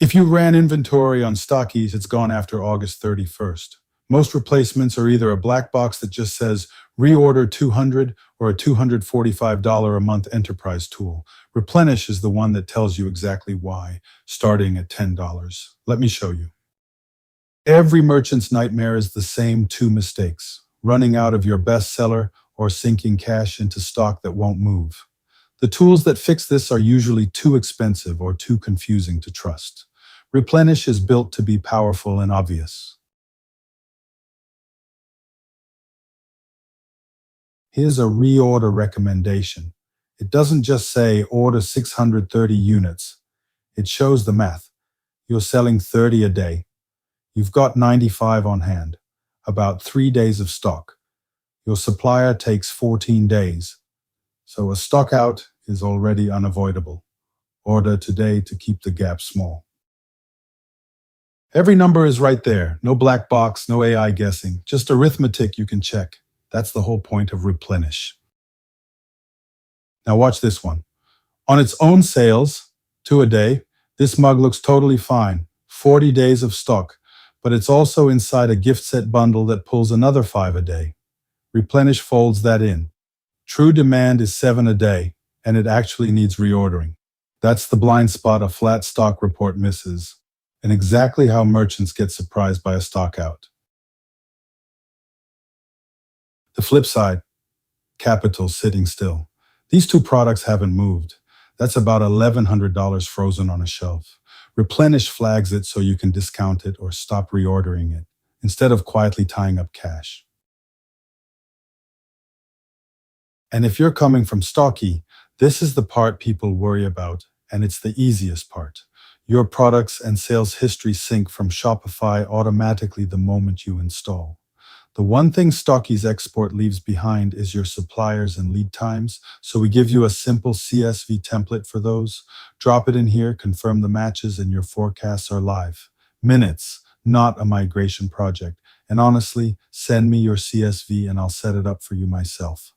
If you ran inventory on Stockies, it's gone after August 31st. Most replacements are either a black box that just says reorder 200 or a $245 a month enterprise tool. Replenish is the one that tells you exactly why, starting at $10. Let me show you. Every merchant's nightmare is the same two mistakes: running out of your bestseller or sinking cash into stock that won't move. The tools that fix this are usually too expensive or too confusing to trust. Replenish is built to be powerful and obvious. Here's a reorder recommendation. It doesn't just say order 630 units. It shows the math. You're selling 30 a day. You've got 95 on hand, about 3 days of stock. Your supplier takes 14 days. So a stock out is already unavoidable. Order today to keep the gap small. Every number is right there. No black box, no AI guessing. Just arithmetic you can check. That's the whole point of Replenish. Now watch this one. On its own sales, 2 a day, this mug looks totally fine. 40 days of stock. But it's also inside a gift set bundle that pulls another 5 a day. Replenish folds that in. True demand is 7 a day, and it actually needs reordering. That's the blind spot a flat stock report misses, and exactly how merchants get surprised by a stock out. The flip side, capital sitting still. These two products haven't moved. That's about $1,100 frozen on a shelf. Replenish flags it so you can discount it or stop reordering it, instead of quietly tying up cash. And if you're coming from Stocky, this is the part people worry about, and it's the easiest part. Your products and sales history sync from Shopify automatically the moment you install. The one thing Stocky's export leaves behind is your suppliers and lead times, so we give you a simple CSV template for those. Drop it in here, confirm the matches, and your forecasts are live. Minutes, not a migration project. And honestly, send me your CSV and I'll set it up for you myself.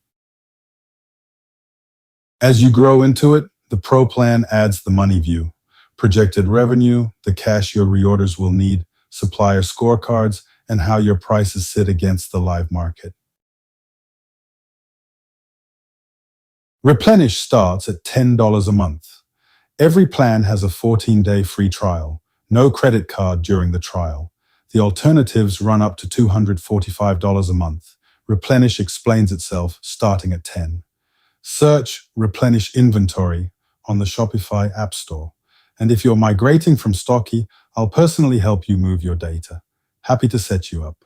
As you grow into it, the Pro plan adds the money view, projected revenue, the cash your reorders will need, supplier scorecards, and how your prices sit against the live market. Replenish starts at $10 a month. Every plan has a 14-day free trial, no credit card during the trial. The alternatives run up to $245 a month. Replenish explains itself starting at $10. Search Replenish Inventory on the Shopify App Store. And if you're migrating from Stocky, I'll personally help you move your data. Happy to set you up.